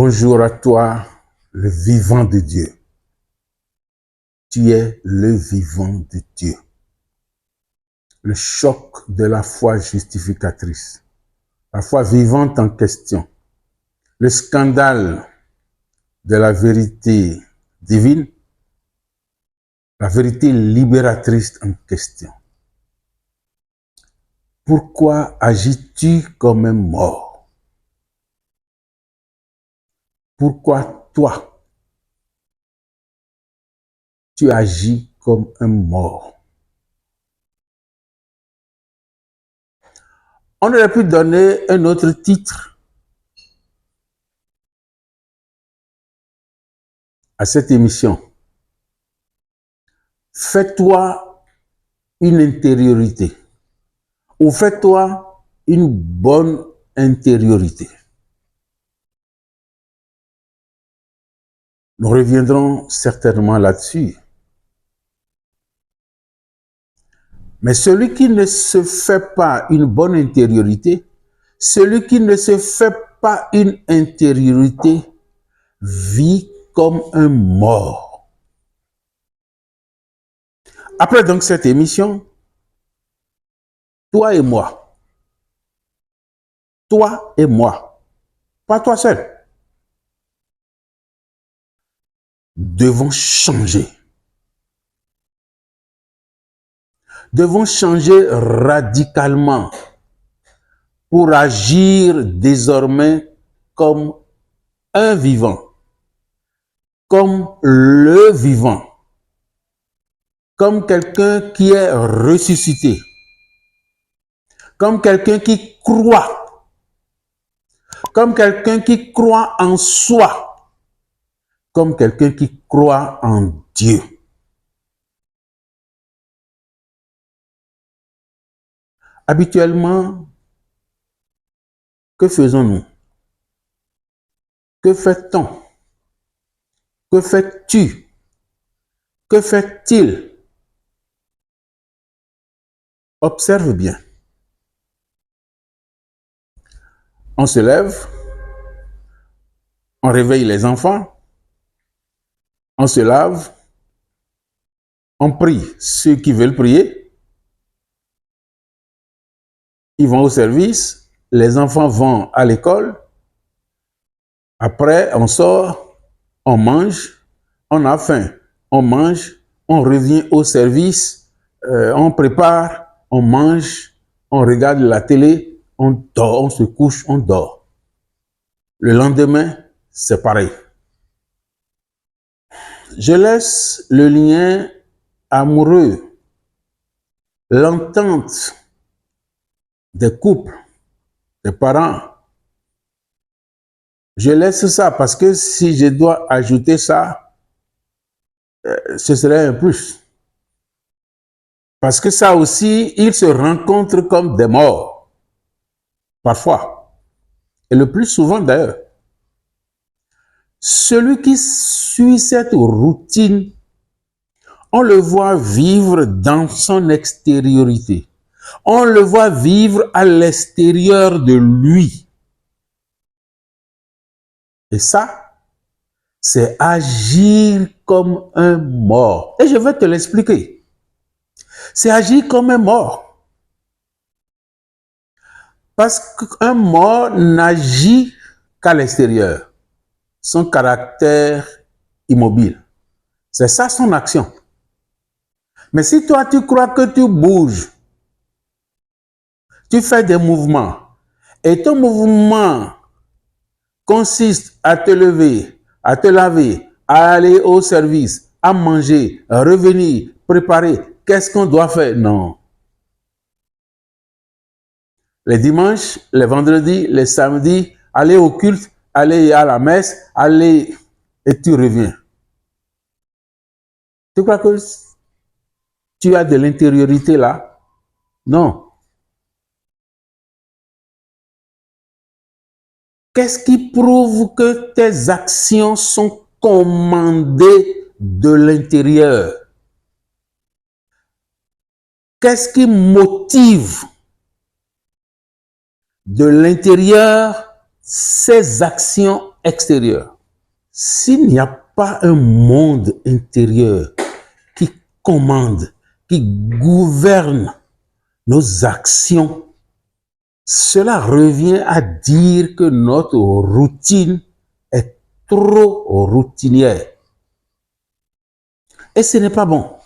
Bonjour à toi, le vivant de Dieu. Tu es le vivant de Dieu. Le choc de la foi justificatrice, la foi vivante en question, le scandale de la vérité divine, la vérité libératrice en question. Pourquoi agis-tu comme un mort? Pourquoi toi, tu agis comme un mort? On aurait pu donner un autre titre à cette émission. Fais-toi une intériorité ou fais-toi une bonne intériorité. Nous reviendrons certainement là-dessus. Mais celui qui ne se fait pas une bonne intériorité, celui qui ne se fait pas une intériorité, vit comme un mort. Après donc cette émission, toi et moi, pas toi seul, devons changer. Devons changer radicalement pour agir désormais comme un vivant, comme le vivant, comme quelqu'un qui est ressuscité, comme quelqu'un qui croit, comme quelqu'un qui croit en soi, comme quelqu'un qui croit en Dieu. Habituellement, que faisons-nous? Que fait-on? Que fais-tu? Que fait-il? Observe bien. On se lève, on réveille les enfants, on se lave, on prie ceux qui veulent prier, ils vont au service, les enfants vont à l'école, après on sort, on mange, on a faim, on mange, on revient au service, on prépare, on mange, on regarde la télé, on dort, on se couche, on dort. Le lendemain, c'est pareil. Je laisse le lien amoureux, l'entente des couples, des parents. Je laisse ça parce que si je dois ajouter ça, ce serait un plus. Parce que ça aussi, ils se rencontrent comme des morts. Parfois. Et le plus souvent d'ailleurs. Celui qui suit cette routine, on le voit vivre dans son extériorité. On le voit vivre à l'extérieur de lui. Et ça, c'est agir comme un mort. Et je vais te l'expliquer. C'est agir comme un mort. Parce qu'un mort n'agit qu'à l'extérieur. Son caractère immobile. C'est ça son action. Mais si toi tu crois que tu bouges, tu fais des mouvements, et ton mouvement consiste à te lever, à te laver, à aller au service, à manger, à revenir, préparer, qu'est-ce qu'on doit faire? Non. Les dimanches, les vendredis, les samedis, aller au culte, aller à la messe, aller et tu reviens. Tu crois que tu as de l'intériorité là? Non. Qu'est-ce qui prouve que tes actions sont commandées de l'intérieur? Qu'est-ce qui motive de l'intérieur ces actions extérieur, s'il n'y a pas un monde intérieur qui commande, qui gouverne nos actions, cela revient à dire que notre routine est trop routinière. Et ce n'est pas bon.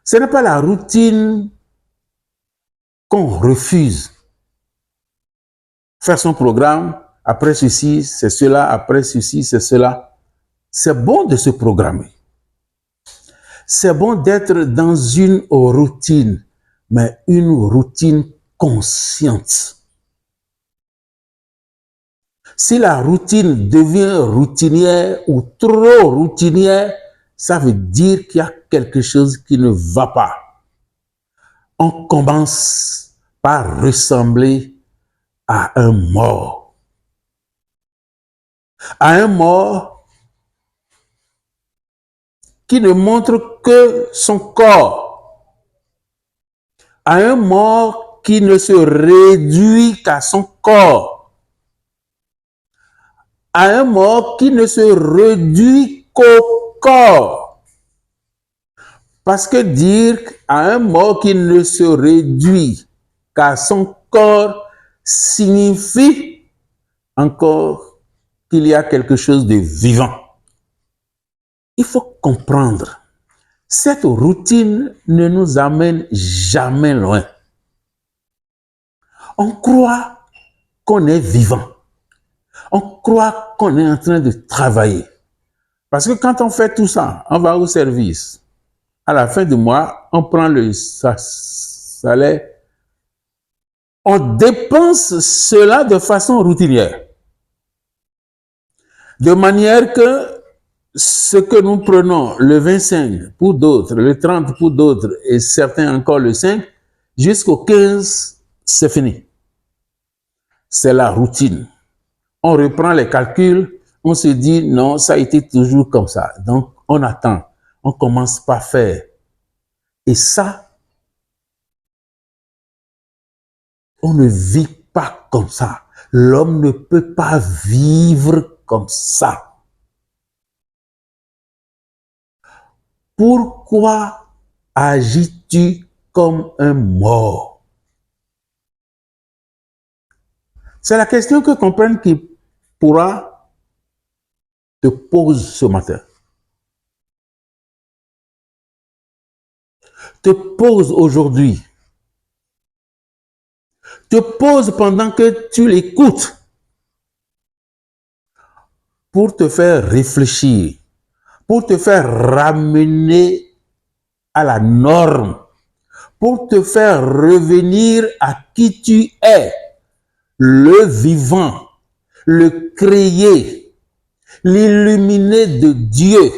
Ce n'est pas la routine qu'on refuse. Faire son programme, après ceci, c'est cela, après ceci, c'est cela. C'est bon de se programmer. C'est bon d'être dans une routine, mais une routine consciente. Si la routine devient routinière ou trop routinière, ça veut dire qu'il y a quelque chose qui ne va pas. On commence par ressembler à un mort. À un mort qui ne montre que son corps. À un mort qui ne se réduit qu'à son corps. À un mort qui ne se réduit qu'au corps. Parce que dire à un mort qui ne se réduit qu'à son corps signifie encore qu'il y a quelque chose de vivant. Il faut comprendre, cette routine ne nous amène jamais loin. On croit qu'on est vivant. On croit qu'on est en train de travailler. Parce que quand on fait tout ça, on va au service. À la fin du mois, on prend le salaire. On dépense cela de façon routinière. De manière que ce que nous prenons le 25 pour d'autres, le 30 pour d'autres et certains encore le 5, jusqu'au 15, c'est fini. C'est la routine. On reprend les calculs, on se dit non, ça a été toujours comme ça. Donc on attend, on commence par faire. Et ça, on ne vit pas comme ça. L'homme ne peut pas vivre comme ça. Pourquoi agis-tu comme un mort? C'est la question que comprenne qui pourra te poser ce matin. Te pose aujourd'hui. Te pose pendant que tu l'écoutes pour te faire réfléchir, pour te faire ramener à la norme, pour te faire revenir à qui tu es, le vivant, le créé, l'illuminé de Dieu,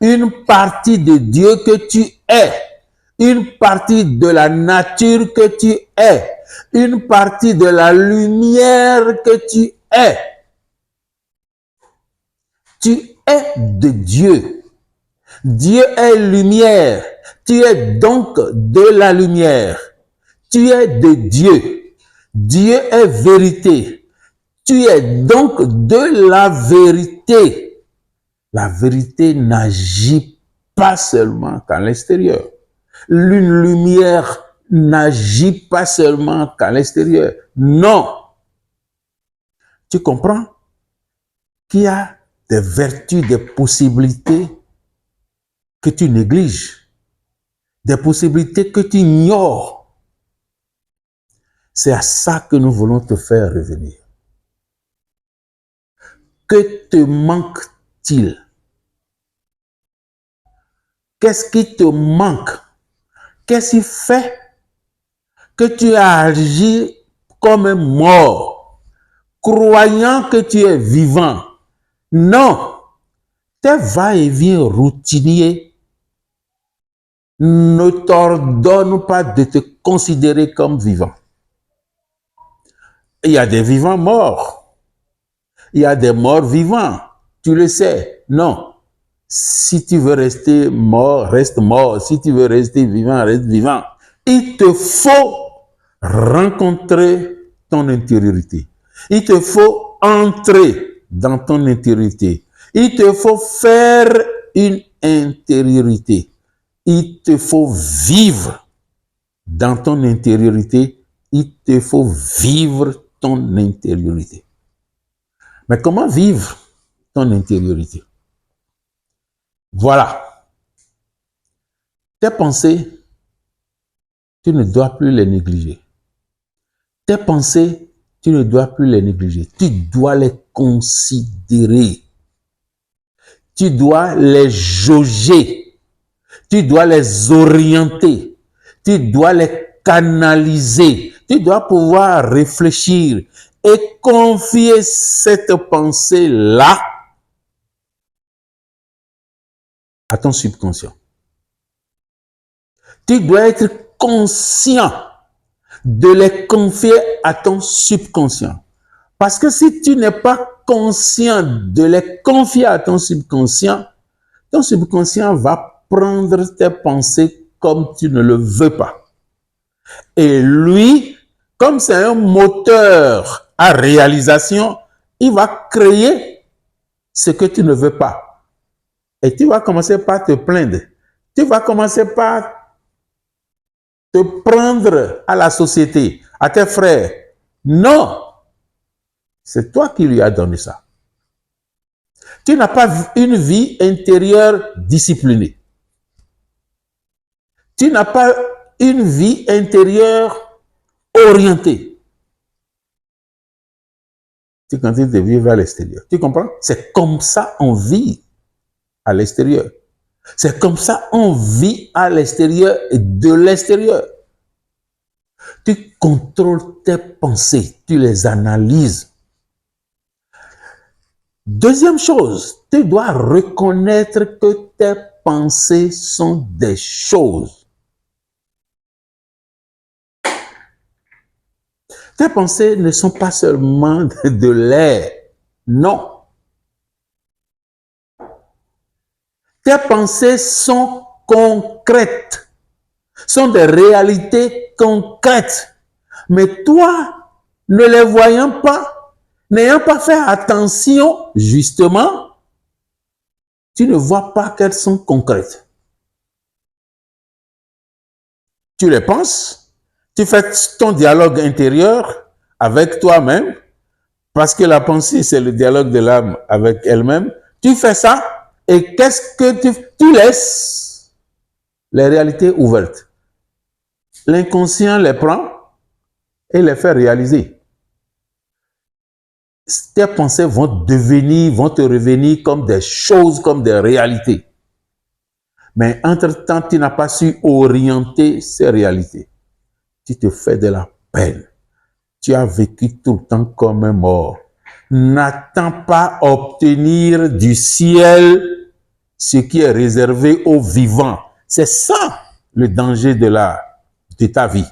une partie de Dieu que tu es, une partie de la nature que tu es, une partie de la lumière que tu es. Tu es de Dieu. Dieu est lumière. Tu es donc de la lumière. Tu es de Dieu. Dieu est vérité. Tu es donc de la vérité. La vérité n'agit pas seulement qu'à l'extérieur. Une lumière n'agit pas seulement qu'à l'extérieur. Non. Tu comprends qu'il y a des vertus, des possibilités que tu négliges, des possibilités que tu ignores. C'est à ça que nous voulons te faire revenir. Que te manque-t-il? Qu'est-ce qui te manque? Qu'est-ce qui fait que tu as agi comme un mort, croyant que tu es vivant? Non, tes va-et-vient routiniers ne t'ordonnent pas de te considérer comme vivant. Il y a des vivants morts. Il y a des morts vivants. Tu le sais. Non. Si tu veux rester mort, reste mort. Si tu veux rester vivant, reste vivant. Il te faut rencontrer ton intériorité. Il te faut entrer dans ton intériorité. Il te faut faire une intériorité. Il te faut vivre dans ton intériorité. Il te faut vivre ton intériorité. Mais comment vivre ton intériorité? Voilà. Tes pensées, tu ne dois plus les négliger. Tes pensées, tu ne dois plus les négliger. Tu dois les considérer. Tu dois les jauger. Tu dois les orienter. Tu dois les canaliser. Tu dois pouvoir réfléchir et confier cette pensée-là à ton subconscient. Tu dois être conscient de les confier à ton subconscient. Parce que si tu n'es pas conscient de les confier à ton subconscient va prendre tes pensées comme tu ne le veux pas. Et lui, comme c'est un moteur à réalisation, il va créer ce que tu ne veux pas. Et tu vas commencer par te plaindre. Tu vas commencer par te prendre à la société, à tes frères. Non, c'est toi qui lui as donné ça. Tu n'as pas une vie intérieure disciplinée. Tu n'as pas une vie intérieure orientée. Tu continues de vivre à l'extérieur. Tu comprends? C'est comme ça on vit à l'extérieur. C'est comme ça on vit à l'extérieur et de l'extérieur. Tu contrôles tes pensées, tu les analyses. Deuxième chose, tu dois reconnaître que tes pensées sont des choses. Tes pensées ne sont pas seulement de l'air, non. Tes pensées sont concrètes, sont des réalités concrètes. Mais toi, ne les voyant pas, n'ayant pas fait attention, justement, tu ne vois pas qu'elles sont concrètes. Tu les penses, tu fais ton dialogue intérieur avec toi-même, parce que la pensée, c'est le dialogue de l'âme avec elle-même. Tu fais ça, et qu'est-ce que tu laisses les réalités ouvertes. L'inconscient les prend et les fait réaliser. Tes pensées vont te revenir comme des choses, comme des réalités. Mais entre-temps, tu n'as pas su orienter ces réalités. Tu te fais de la peine. Tu as vécu tout le temps comme un mort. N'attends pas obtenir du ciel ce qui est réservé aux vivants. C'est ça le danger de ta vie.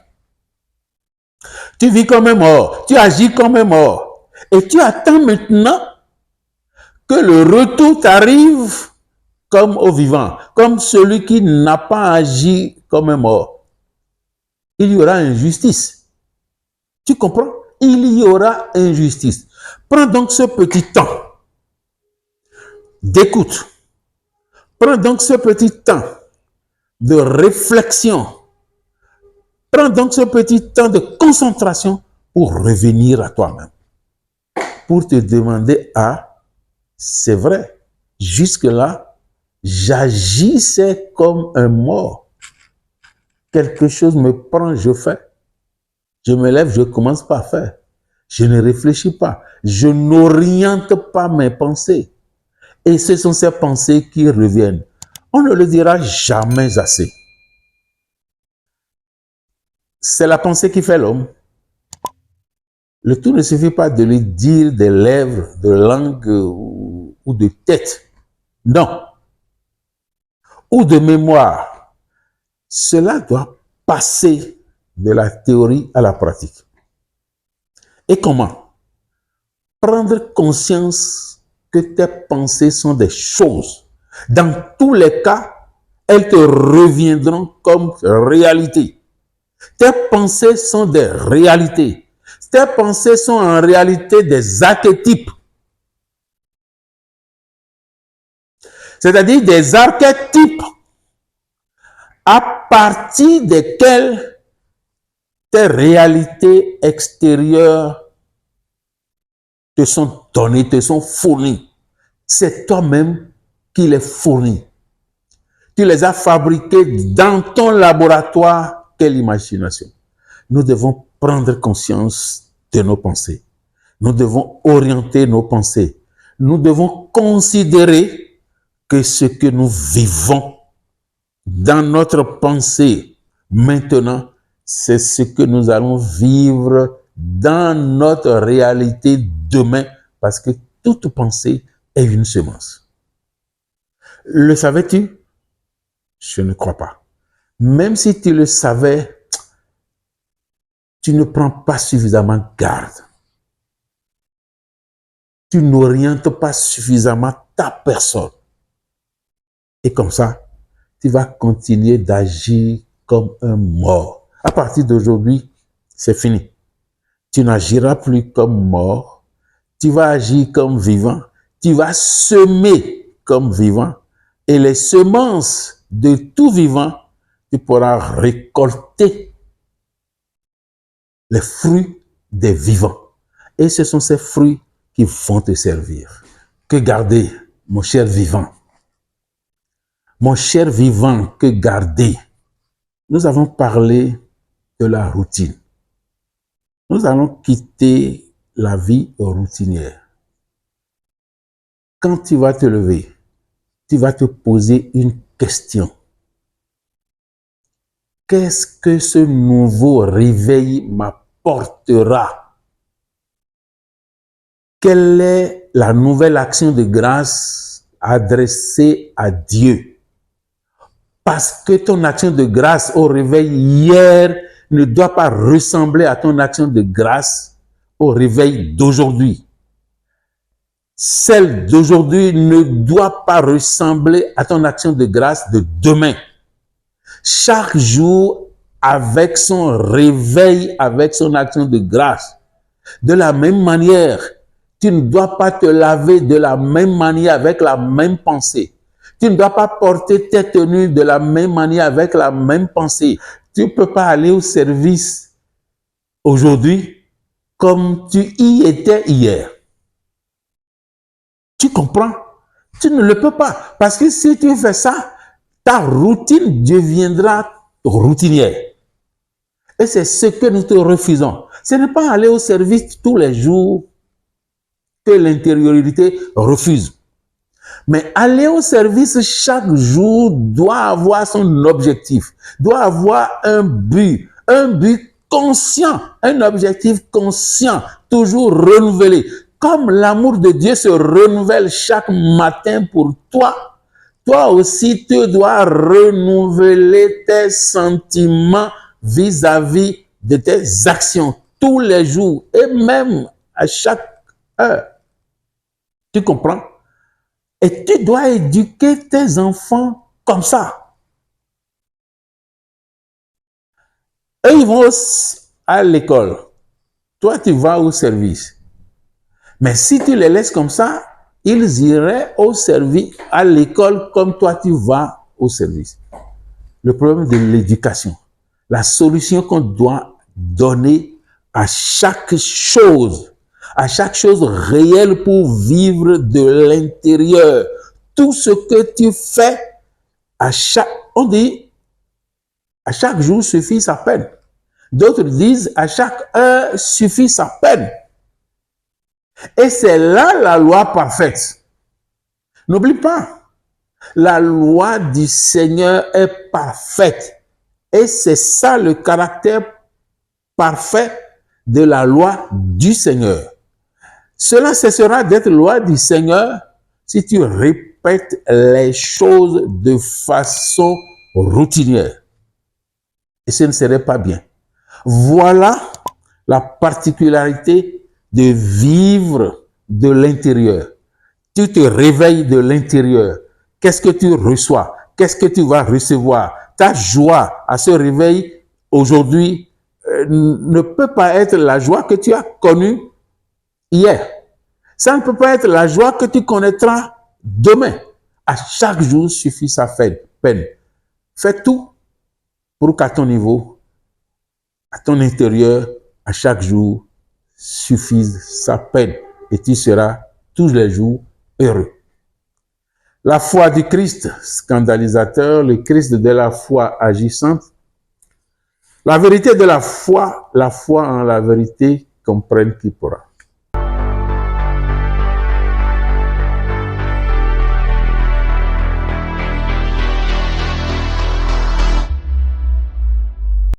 Tu vis comme un mort, tu agis comme un mort. Et tu attends maintenant que le retour t'arrive comme au vivant, comme celui qui n'a pas agi comme un mort. Il y aura injustice. Tu comprends? Il y aura injustice. Prends donc ce petit temps d'écoute. Prends donc ce petit temps de réflexion. Prends donc ce petit temps de concentration pour revenir à toi-même. Pour te demander, c'est vrai, jusque-là, j'agissais comme un mort. Quelque chose me prend, je fais. Je me lève, je commence par faire. Je ne réfléchis pas. Je n'oriente pas mes pensées. Et ce sont ces pensées qui reviennent. On ne le dira jamais assez. C'est la pensée qui fait l'homme. Le tout ne suffit pas de lui dire des lèvres, de langue ou de tête. Non. Ou de mémoire. Cela doit passer de la théorie à la pratique. Et comment? Prendre conscience que tes pensées sont des choses. Dans tous les cas, elles te reviendront comme réalité. Tes pensées sont des réalités. Tes pensées sont en réalité des archétypes. c'est-à-dire des archétypes à partir desquels tes réalités extérieures te sont données, te sont fournies. C'est toi-même qui les fournis. Tu les as fabriqués dans ton laboratoire. Quelle imagination! Nous devons prendre conscience de nos pensées. Nous devons orienter nos pensées. Nous devons considérer que ce que nous vivons dans notre pensée maintenant, c'est ce que nous allons vivre dans notre réalité demain, parce que toute pensée est une semence. Le savais-tu? Je ne crois pas. Même si tu le savais, tu ne prends pas suffisamment garde. Tu n'orientes pas suffisamment ta personne. Et comme ça, tu vas continuer d'agir comme un mort. À partir d'aujourd'hui, c'est fini. Tu n'agiras plus comme mort. Tu vas agir comme vivant. Tu vas semer comme vivant. Et les semences de tout vivant, tu pourras récolter les fruits des vivants. Et ce sont ces fruits qui vont te servir. Que garder, mon cher vivant? Mon cher vivant, que garder? Nous avons parlé de la routine. Nous allons quitter la vie routinière. Quand tu vas te lever, tu vas te poser une question. Qu'est-ce que ce nouveau réveil m'apportera? Quelle est la nouvelle action de grâce adressée à Dieu? Parce que ton action de grâce au réveil hier ne doit pas ressembler à ton action de grâce au réveil d'aujourd'hui. Celle d'aujourd'hui ne doit pas ressembler à ton action de grâce de demain. Chaque jour, avec son réveil, avec son action de grâce. De la même manière, tu ne dois pas te laver de la même manière avec la même pensée. Tu ne dois pas porter tes tenues de la même manière avec la même pensée. Tu ne peux pas aller au service aujourd'hui comme tu y étais hier. Tu comprends? Tu ne le peux pas. Parce que si tu fais ça, ta routine deviendra routinière. Et c'est ce que nous te refusons. Ce n'est pas aller au service tous les jours que l'intériorité refuse. Mais aller au service chaque jour doit avoir son objectif, doit avoir un but conscient, un objectif conscient, toujours renouvelé. Comme l'amour de Dieu se renouvelle chaque matin pour toi, toi aussi tu dois renouveler tes sentiments vis-à-vis de tes actions tous les jours et même à chaque heure. Tu comprends? Et tu dois éduquer tes enfants comme ça. Eux, ils vont à l'école. Toi, tu vas au service. Mais si tu les laisses comme ça, ils iraient au service, à l'école comme toi, tu vas au service. Le problème de l'éducation, la solution qu'on doit donner à chaque chose réelle pour vivre de l'intérieur. Tout ce que tu fais, on dit, à chaque jour suffit sa peine. D'autres disent, à chaque heure suffit sa peine. Et c'est là la loi parfaite. N'oublie pas, la loi du Seigneur est parfaite. Et c'est ça le caractère parfait de la loi du Seigneur. Cela cessera d'être loi du Seigneur si tu répètes les choses de façon routinière. Et ce ne serait pas bien. Voilà la particularité de vivre de l'intérieur. Tu te réveilles de l'intérieur. Qu'est-ce que tu reçois? Qu'est-ce que tu vas recevoir? Ta joie à ce réveil aujourd'hui ne peut pas être la joie que tu as connue hier. Ça ne peut pas être la joie que tu connaîtras demain. À chaque jour suffit sa peine. Fais tout pour qu'à ton niveau, à ton intérieur, à chaque jour, suffise sa peine. Et tu seras tous les jours heureux. La foi du Christ, scandalisateur, le Christ de la foi agissante. La vérité de la foi en la vérité comprenne qui pourra.